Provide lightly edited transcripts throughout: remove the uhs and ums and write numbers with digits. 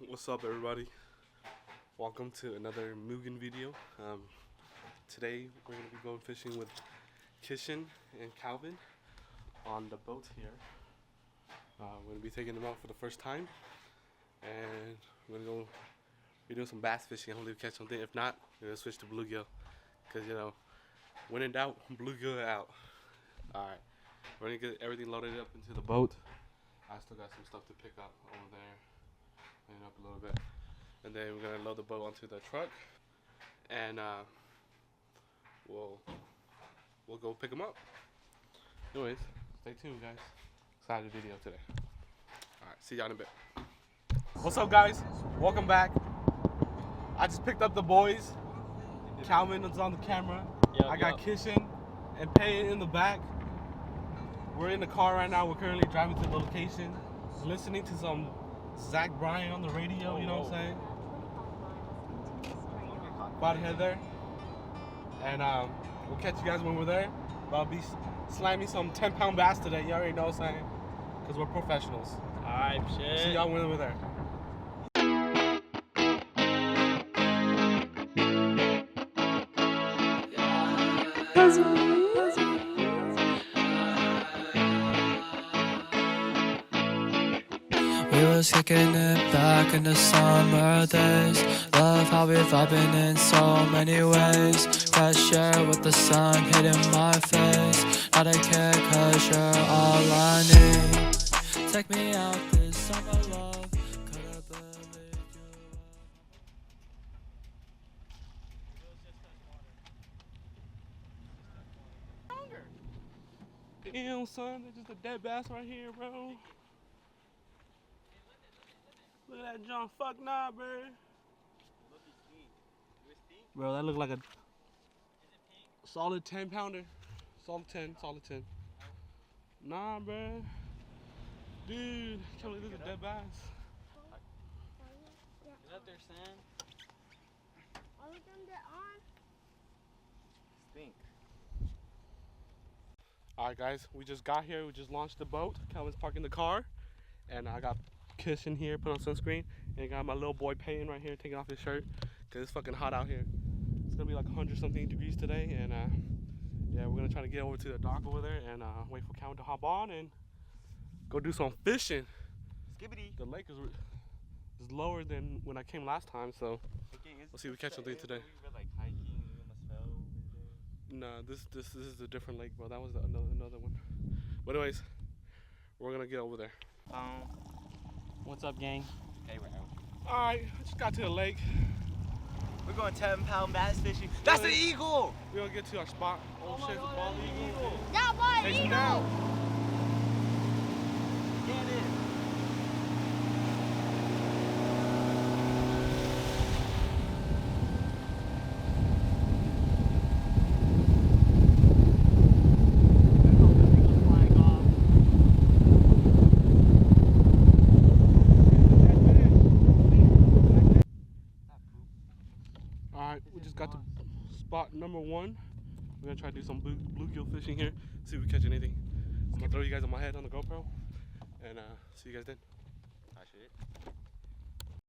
What's up, everybody? Welcome to another Mugen video. Today we're going to be going fishing with Kishan and Calvin on the boat here. We're going to be taking them out for the first time, and we're going to go be doing some bass fishing. Hopefully we catch something. If not, we're going to switch to bluegill, because when in doubt, bluegill out. Alright, we're going to get everything loaded up into the boat. I still got some stuff to pick up over there. Clean up a little bit, and then we're gonna load the boat onto the truck, and we'll go pick them up. Anyways, stay tuned, guys. Excited video today. All right, see y'all in a bit. What's up, guys? Welcome back. I just picked up the boys. Calvin is on the camera. I got Kishan and Pay in the back. We're in the car right now. We're currently driving to the location, listening to some Zach Bryan on the radio, you know what I'm saying? About to head there. And we'll catch you guys when we're there. But I'll be slamming some 10-pound bass today, you already know what I'm saying? Because we're professionals. Alright, shit. See y'all when we're there. We was kicking it back in the summer days. Love how we've vibing in so many ways. Fresh air with the sun hitting my face. Not a care cause you're all I need. Take me out this summer, love. Could've believed you. Damn, son, there's just a dead bass right here, bro. Look at that John. Fuck nah, bro. Bro, that looked like a solid 10-pounder. Solid 10, solid 10. Nah, bro. Dude, can't believe there's a dead bass. Is that their sand? All of them get on? Stink. Alright, guys, we just got here. We just launched the boat. Calvin's parking the car. And I got Kiss in here, put on sunscreen, and got my little boy Payton right here taking off his shirt because it's fucking hot out here. It's gonna be like 100-something degrees today, and yeah, we're gonna try to get over to the dock over there and wait for Calvin to hop on and go do some fishing. Skibbity. The lake is lower than when I came last time, so we'll see if we catch something today. We were like hiking, we almost fell over there. No, this is a different lake, bro. That was another one. But anyways, we're gonna get over there. What's up, gang? Hey, we're out. Alright, I just got to the lake. We're going 10-pound bass fishing. That's an eagle! We're gonna get to our spot. Oh shit, it's a bald eagle. Yeah, boy, Chase him eagle! down. Get it! Alright, we just got to spot number 1. We're gonna try to do some bluegill fishing here, see if we catch anything. I'm gonna throw you guys on my head on the GoPro, and see you guys then.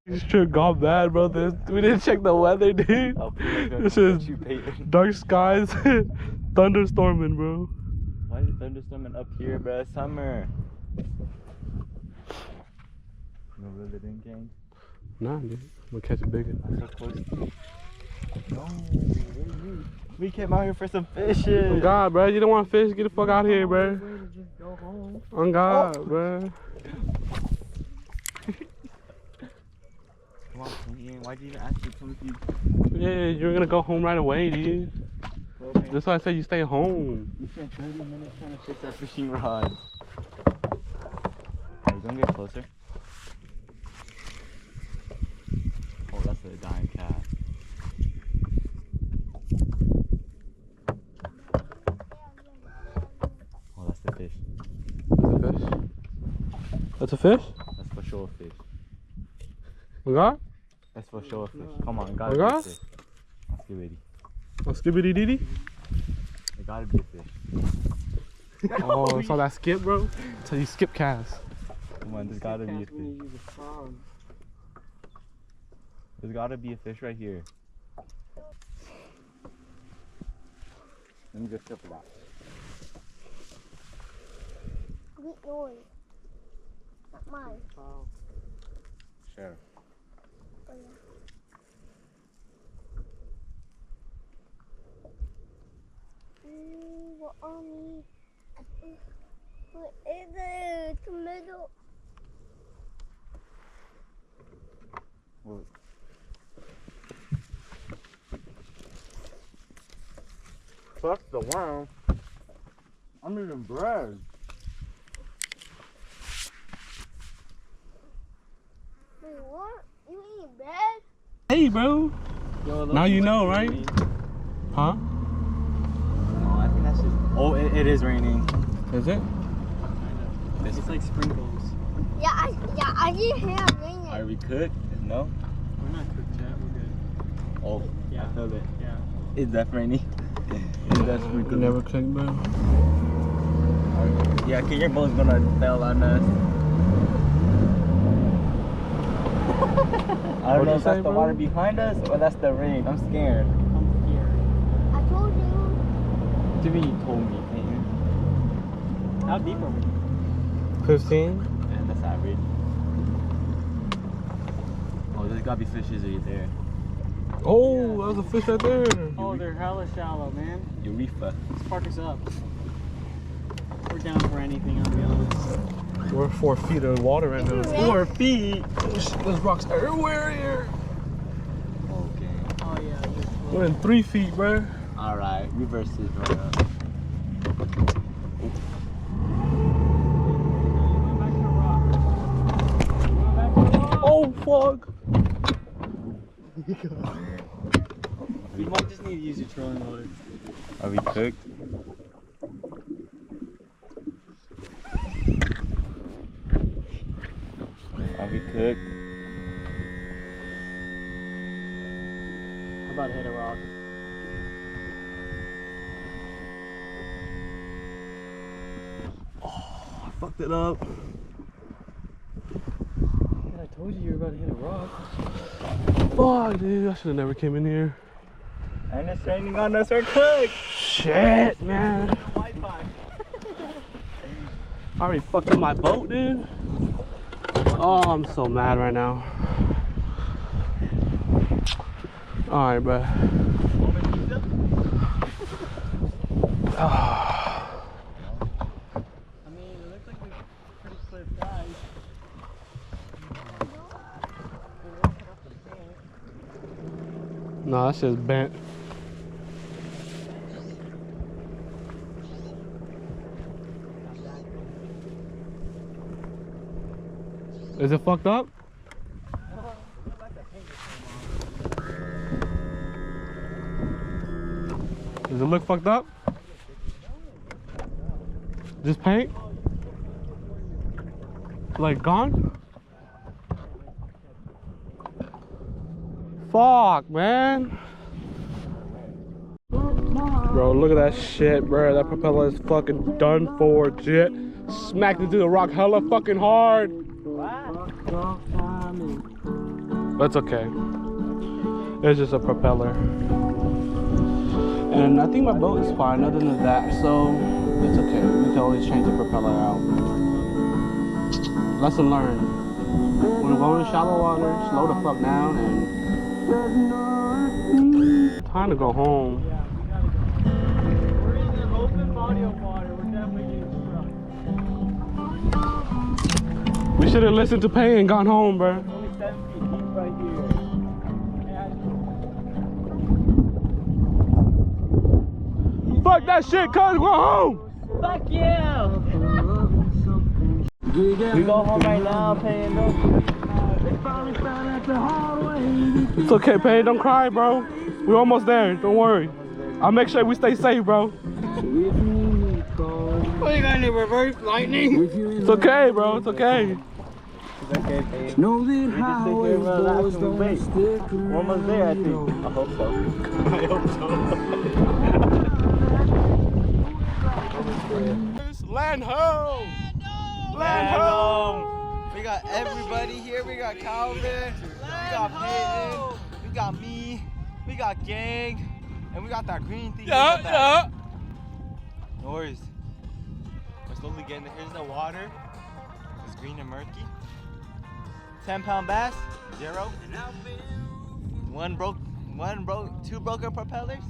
This trip got bad, bro. We didn't check the weather, dude. This is dark skies, thunderstorming, bro. Why is it thunderstorming up here, bro? It's summer. No, really didn't, gang? Nah, dude. We'll catch a big one. So close. No, we came out here for some fishing. Oh God, bro, you don't want to fish? Get the fuck out of here, bro. Just go home. On God, bro. Come on, why'd you even ask me to come with you? Yeah, you're gonna go home right away, dude. Okay. That's why I said you stay home. You spent 30 minutes trying to fix that fishing rod. Are we gonna get closer? Oh, that's a dying cat. Oh, that's the fish. That's a fish. That's a fish? That's for sure a fish. We got? That's for sure a fish. Come on, gotta We be a got? fish. Let's get ready. Oh, skibbity dee dee? It gotta be a fish. Oh, saw that skip, bro? So you skip cast. Come on, there's gotta be a fish. There's gotta be a fish right here. Let me just flip it out. Good noise. Not mine. Oh. Sure. Oh, yeah. What on me? What is it? Tomato. What? Fuck the worm. I'm eating bread. Wait, what? You eating bread? Hey, bro. Yo, Now you know, right? Huh? Oh, I think that's just. Oh, it is raining. Is it? It's like sprinkles. Yeah, I didn't hear raining. Are we cooked? No? We're not cooked yet. We're good. Oh, Yeah. I feel it. Yeah. It's definitely raining. It's definitely You cooked. never cooked, bro. Yeah, okay, your boat's gonna fail on us. I don't know if that's the water behind us or that's the rain. I'm scared. I'm here. I told you. What do you mean you told me, Peyton? How deep are we? 15? Man, that's average. Oh, there's gotta be fishes right there. Oh, that was a fish right there. Oh, they're hella shallow, man. Eureka. Let's park us up. We're down for anything, I'll be honest. We're 4 feet of water right now. 4 feet. There's rocks everywhere here. Okay. Oh, yeah. We're in 3 feet, bro. Alright, reverse this right up. Oh, fuck. We might just need to use your trolling motor. Are we cooked? Are we cooked? How about hit a rock? I fucked it up. Man, I told you you were about to hit a rock. Fuck, dude. I should have never came in here. And it's raining on us, we're cooked! Shit, man. Wi-Fi. I already fucked up my boat, dude. Oh, I'm so mad right now. Alright, bro. I mean, it looks like we're pretty clear skies. No, that shit's bent. Is it fucked up? Does it look fucked up? Just paint? Like gone? Fuck, man. Bro, look at that shit, bro. That propeller is fucking done for, jit. Smacked into the rock hella fucking hard. That's okay. It's just a propeller. And I think my boat is fine other than that, so it's okay. We can always change the propeller out. Lesson learned. When we're going to shallow water, slow the fuck down and time to go home. Yeah, we gotta go. We're in an open body of water. We're definitely getting struck. We should have listened to Pay and gone home, bro. Only 7 feet deep right here. Fuck that shit, cuz, go home! Fuck yeah! We go home right now, Peyton. It's okay, Pay, don't cry, bro. We're almost there, don't worry. I'll make sure we stay safe, bro. What are you gonna do, reverse lightning? It's okay, bro, it's okay. It's okay, Peyton. Know that highway boys don't stick around. We're almost there, I think. I hope so. I hope so. Land home! Land home! We got everybody here. We got Calvin. We got Peyton. We got me. We got Gang. And we got that green thing. Yeah. No worries. We're slowly getting there. Here's the water. It's green and murky. 10-pound bass, 0. Two broken propellers,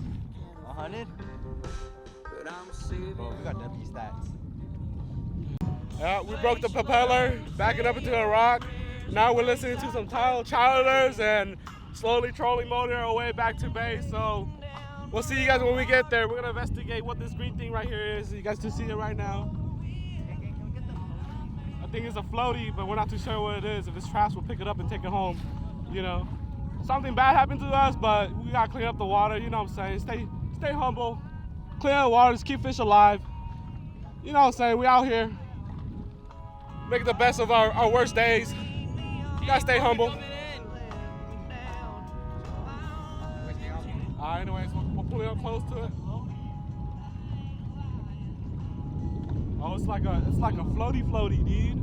100. Oh, we got W stats. Yeah, we broke the propeller, backing up into a rock. Now we're listening to some chowders and slowly trolling motor our way back to base. So we'll see you guys when we get there. We're gonna investigate what this green thing right here is. You guys can see it right now. I think it's a floaty, but we're not too sure what it is. If it's trash, we'll pick it up and take it home. You know, something bad happened to us, but we gotta clean up the water. You know what I'm saying? Stay humble, clean up the water, just keep fish alive. You know what I'm saying? We out here making the best of our worst days. You gotta stay humble. Anyways, we'll pull it up close to it. Oh, it's like a floaty, dude.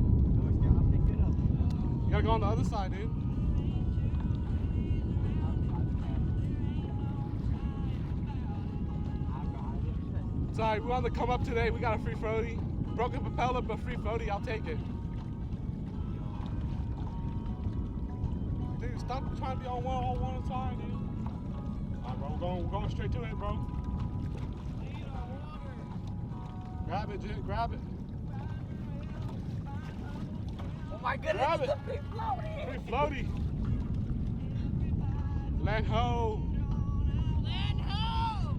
You gotta go on the other side, dude. Sorry, we wanted to come up today. We got a free floaty. Broken propeller, but free floaty. I'll take it. Dude, stop trying to be on one side, dude. Alright, bro, we're going straight to it, bro. Grab it, dude, grab it. Oh my goodness, grab it. it's a big floaty. Big floaty. Land ho. Land ho.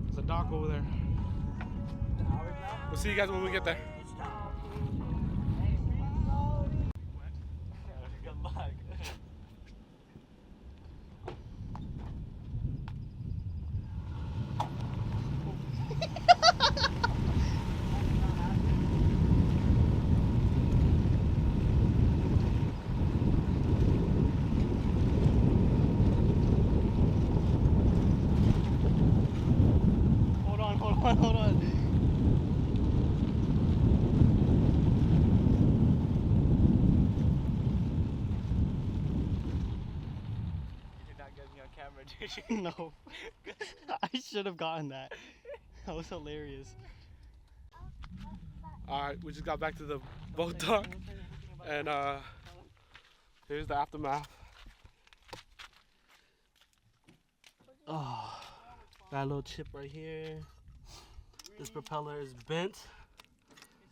There's a dock over there. We'll see you guys when we get there. Good luck. Hold on. You did not get me on camera, did you? No. I should have gotten that. That was hilarious. Alright, we just got back to the boat dock. And here's the aftermath. Oh, got a little chip right here. This propeller is bent.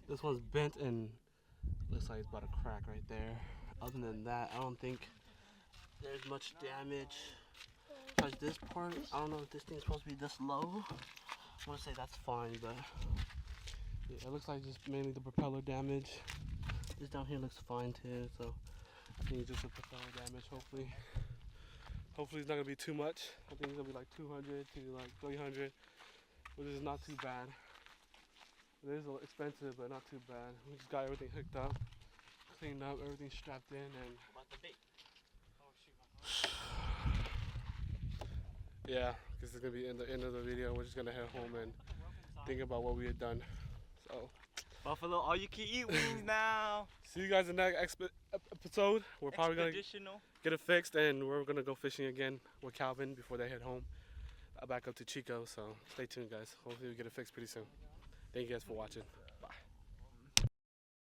This one's bent and looks like it's about to crack right there. Other than that, I don't think there's much damage. Besides this part, I don't know if this thing's supposed to be this low. I want to say that's fine, but yeah, it looks like just mainly the propeller damage. This down here looks fine too, so I think it's just a propeller damage. Hopefully it's not gonna be too much. I think it's gonna be like 200 to like 300. Which is not too bad. It is a little expensive, but not too bad. We just got everything hooked up, cleaned up, everything strapped in, and About the bait. yeah, this is gonna be in the end of the video. We're just gonna head home and think about what we had done. So, Buffalo, all you can eat wings now. see you guys in the next episode. We're probably gonna get it fixed, and we're gonna go fishing again with Calvin before they head home. Back up to Chico, so stay tuned, guys. Hopefully we get it fixed pretty soon. Thank you guys for watching.